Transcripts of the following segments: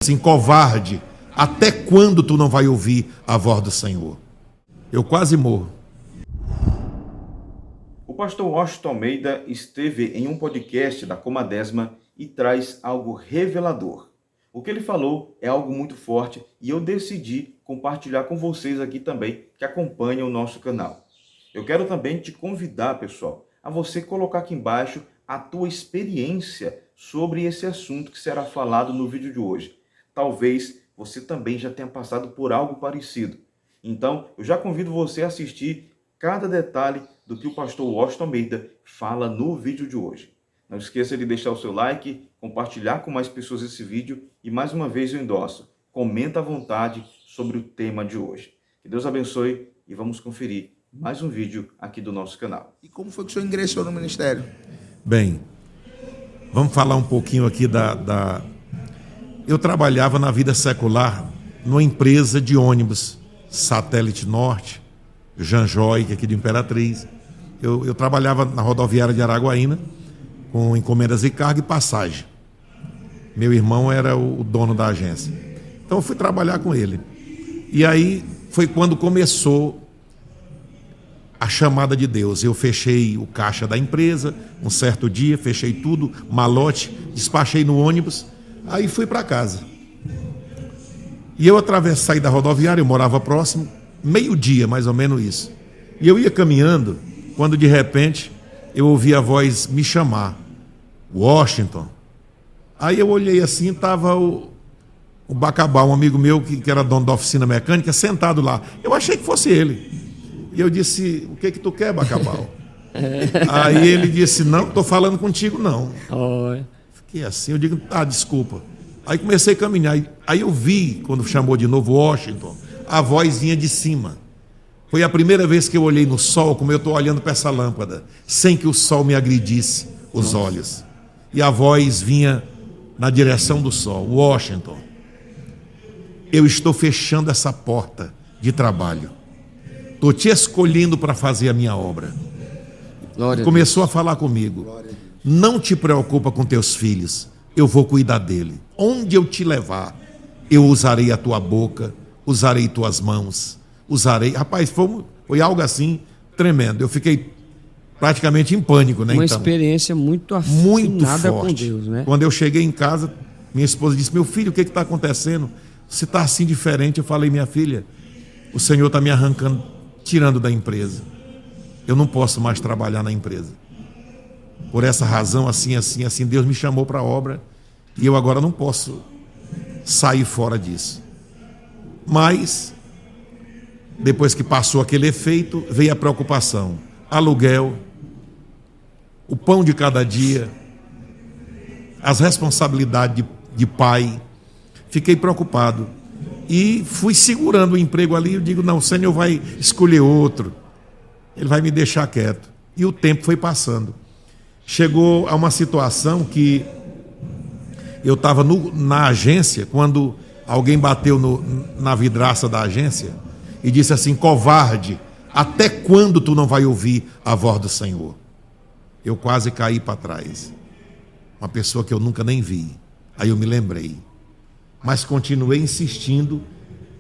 assim, covarde, até quando tu não vai ouvir a voz do Senhor? Eu quase morro. O pastor Washington Almeida esteve em um podcast da Comadésima e traz algo revelador. O que ele falou é algo muito forte e eu decidi compartilhar com vocês aqui também que acompanham o nosso canal. Eu quero também te convidar, pessoal, a você colocar aqui embaixo a tua experiência sobre esse assunto que será falado no vídeo de hoje. Talvez você também já tenha passado por algo parecido. Então, eu já convido você a assistir cada detalhe do que o pastor Washington Almeida fala no vídeo de hoje. Não esqueça de deixar o seu like, compartilhar com mais pessoas esse vídeo e mais uma vez eu endosso. Comenta à vontade sobre o tema de hoje. Que Deus abençoe e vamos conferir mais um vídeo aqui do nosso canal. E como foi que o senhor ingressou no ministério? Bem, vamos falar um pouquinho aqui Eu trabalhava na vida secular numa empresa de ônibus, Satélite Norte, Janjoy, que é aqui de Imperatriz. Eu trabalhava na rodoviária de Araguaína, com encomendas de carga e passagem. Meu irmão era o dono da agência. Então eu fui trabalhar com ele. E aí foi quando começou a chamada de Deus. Eu fechei o caixa da empresa, um certo dia, fechei tudo, malote, despachei no ônibus, aí fui para casa. E eu saí da rodoviária, eu morava próximo, meio-dia, mais ou menos isso. E eu ia caminhando, quando de repente eu ouvi a voz me chamar, Washington. Aí eu olhei assim, estava o Bacabal, um amigo meu que era dono da oficina mecânica, sentado lá. Eu achei que fosse ele. E eu disse, o que tu quer, Bacabal? Aí ele disse, não, estou falando contigo não. Oi. Fiquei assim, eu digo, desculpa. Aí comecei a caminhar, aí eu vi, quando chamou de novo Washington, a voz vinha de cima. Foi a primeira vez que eu olhei no sol, como eu estou olhando para essa lâmpada, sem que o sol me agredisse os olhos. E a voz vinha na direção do sol, Washington, eu estou fechando essa porta de trabalho. Estou te escolhendo para fazer a minha obra. Começou a falar comigo. Não te preocupa com teus filhos. Eu vou cuidar dele. Onde eu te levar, eu usarei a tua boca, usarei tuas mãos, usarei... Rapaz, foi algo assim tremendo. Eu fiquei praticamente em pânico, né? Uma experiência muito afinada com Deus, né? Quando eu cheguei em casa, minha esposa disse, meu filho, o que está acontecendo? Você está assim diferente. Eu falei, minha filha, o Senhor está me arrancando, tirando da empresa. Eu não posso mais trabalhar na empresa. Por essa razão, assim, Deus me chamou para a obra e eu agora não posso sair fora disso. Mas, depois que passou aquele efeito, veio a preocupação. Aluguel, o pão de cada dia, as responsabilidades de pai. Fiquei preocupado. E fui segurando o emprego ali. Eu digo, não, o Senhor vai escolher outro. Ele vai me deixar quieto. E o tempo foi passando. Chegou a uma situação que eu estava na agência, quando alguém bateu na vidraça da agência e disse assim, covarde, até quando tu não vai ouvir a voz do Senhor? Eu quase caí para trás. Uma pessoa que eu nunca nem vi. Aí eu me lembrei. Mas continuei insistindo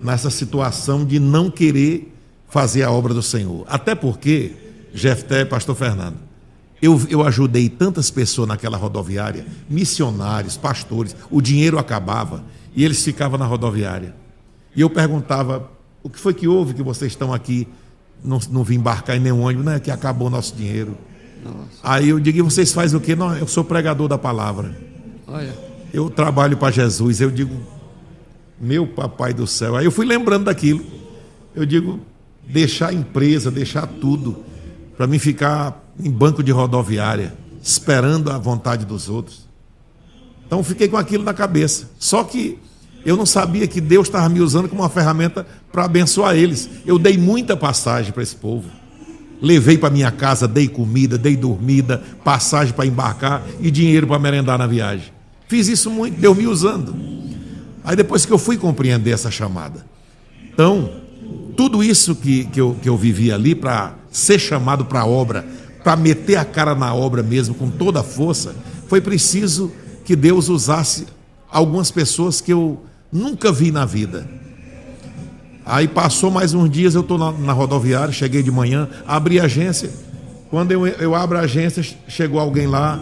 nessa situação de não querer fazer a obra do Senhor. Até porque, Jefté, pastor Fernando, eu ajudei tantas pessoas naquela rodoviária, missionários, pastores, o dinheiro acabava e eles ficavam na rodoviária. E eu perguntava, o que foi que houve que vocês estão aqui, não vim embarcar em nenhum ônibus, né, que acabou o nosso dinheiro. Nossa. Aí eu digo, e vocês fazem o quê? Não, eu sou pregador da palavra. Olha. Eu trabalho para Jesus. Eu digo, meu papai do céu. Aí eu fui lembrando daquilo. Eu digo, deixar a empresa, deixar tudo, para mim ficar em banco de rodoviária, esperando a vontade dos outros. Então fiquei com aquilo na cabeça. Só que eu não sabia que Deus estava me usando como uma ferramenta para abençoar eles. Eu dei muita passagem para esse povo. Levei para minha casa, dei comida, dei dormida, passagem para embarcar e dinheiro para merendar na viagem. Fiz isso muito, Deus me usando. Aí depois que eu fui compreender essa chamada. Então, tudo isso que eu vivi ali para ser chamado para a obra, para meter a cara na obra mesmo com toda a força, foi preciso que Deus usasse algumas pessoas que eu Nunca vi na vida. Aí passou mais uns dias, eu estou na rodoviária, cheguei de manhã, abri a agência. Quando eu abro a agência, chegou alguém lá,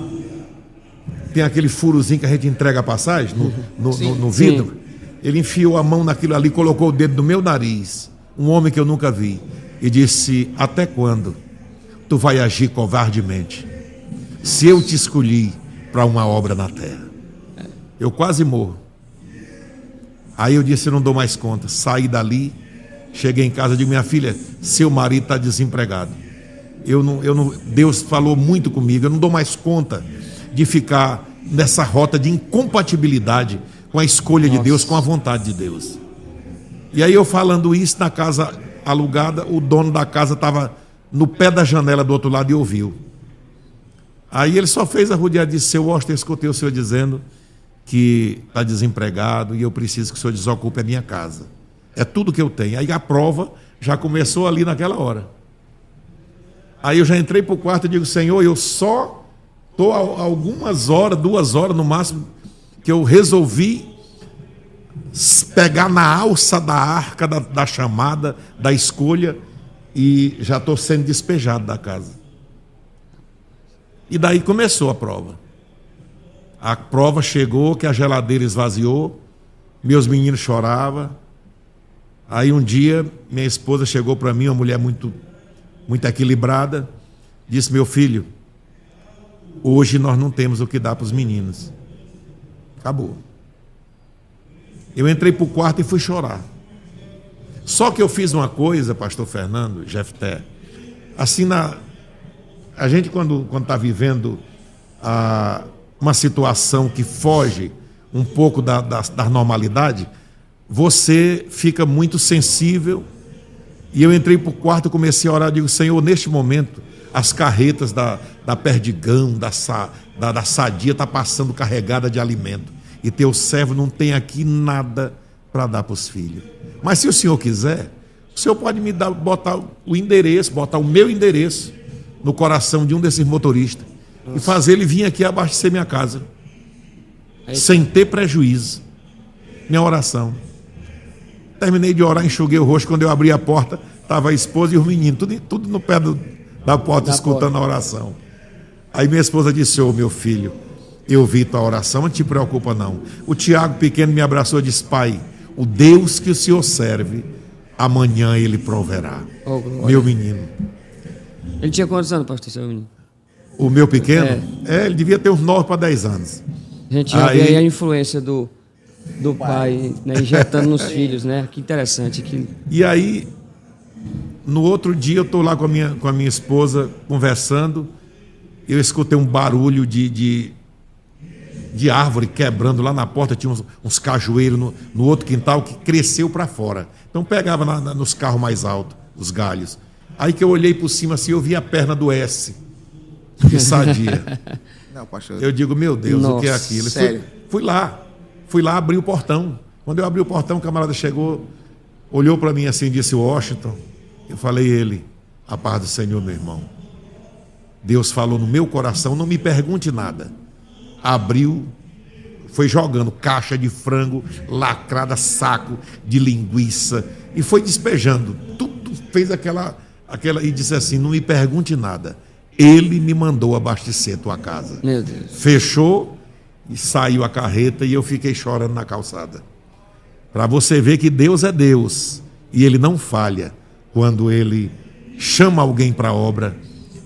tem aquele furozinho que a gente entrega a passagem no vidro. Sim. Ele enfiou a mão naquilo ali, colocou o dedo no meu nariz, um homem que eu nunca vi, e disse: até quando tu vai agir covardemente? Se eu te escolhi para uma obra na terra. Eu quase morro. Aí eu disse: eu não dou mais conta. Saí dali, cheguei em casa e digo: minha filha, seu marido está desempregado. Deus falou muito comigo, eu não dou mais conta de ficar nessa rota de incompatibilidade com a escolha de Deus, com a vontade de Deus. E aí eu falando isso na casa alugada, o dono da casa estava no pé da janela do outro lado e ouviu. Aí ele só fez a rodeada e disse: seu Washington, eu escutei o senhor dizendo que está desempregado e eu preciso que o senhor desocupe a minha casa. É tudo que eu tenho. Aí a prova já começou ali naquela hora. Aí eu já entrei para o quarto e digo: Senhor, eu só estou algumas horas, 2 horas no máximo, que eu resolvi pegar na alça da arca da chamada, da escolha, e já estou sendo despejado da casa. E daí começou a prova. A prova chegou, que a geladeira esvaziou, meus meninos choravam. Aí um dia, minha esposa chegou para mim, uma mulher muito equilibrada, disse: meu filho, hoje nós não temos o que dar para os meninos. Acabou. Eu entrei para o quarto e fui chorar. Só que eu fiz uma coisa, pastor Fernando, Jefté, assim, a gente quando está vivendo uma situação que foge um pouco da normalidade, você fica muito sensível. E eu entrei para o quarto e comecei a orar, digo: Senhor, neste momento, as carretas da Perdigão, da Sadia, está passando carregada de alimento. E teu servo não tem aqui nada para dar para os filhos. Mas se o senhor quiser, o senhor pode me botar o endereço, botar o meu endereço no coração de um desses motoristas. Nossa. E fazer ele vir aqui abastecer minha casa. Sem ter prejuízo. Minha oração. Terminei de orar, enxuguei o rosto. Quando eu abri a porta, estava a esposa e os meninos, tudo no pé da porta, escutando a oração. Aí minha esposa disse: ô meu filho, eu vi tua oração, não te preocupa não. O Tiago pequeno me abraçou e disse: pai, o Deus que o senhor serve, amanhã ele proverá. Meu menino. Ele tinha quantos anos, pastor, seu menino? O meu pequeno? Ele devia ter uns 9 para 10 anos. A gente já vê aí a influência do pai, né, injetando nos filhos, né? Que interessante. E aí, no outro dia, eu estou lá com a minha esposa conversando, eu escutei um barulho de árvore quebrando lá na porta, tinha uns cajueiros no outro quintal que cresceu para fora. Então pegava nos carros mais altos, os galhos. Aí que eu olhei por cima assim, eu vi a perna do S, de Sadia. Não, pastor. Eu digo: meu Deus, nossa, o que é aquilo? Sério? Fui lá, abri o portão. Quando eu abri o portão, o camarada chegou, olhou para mim assim e disse: Washington. Eu falei: ele, a paz do Senhor, meu irmão. Deus falou no meu coração, não me pergunte nada. Abriu, foi jogando caixa de frango, lacrada, saco de linguiça, e foi despejando. Tudo fez aquela e disse assim: não me pergunte nada. Ele me mandou abastecer tua casa. Meu Deus. Fechou e saiu a carreta e eu fiquei chorando na calçada. Para você ver que Deus é Deus e Ele não falha. Quando Ele chama alguém para a obra,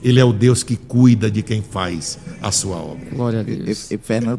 Ele é o Deus que cuida de quem faz a sua obra. Glória a Deus. Fernando,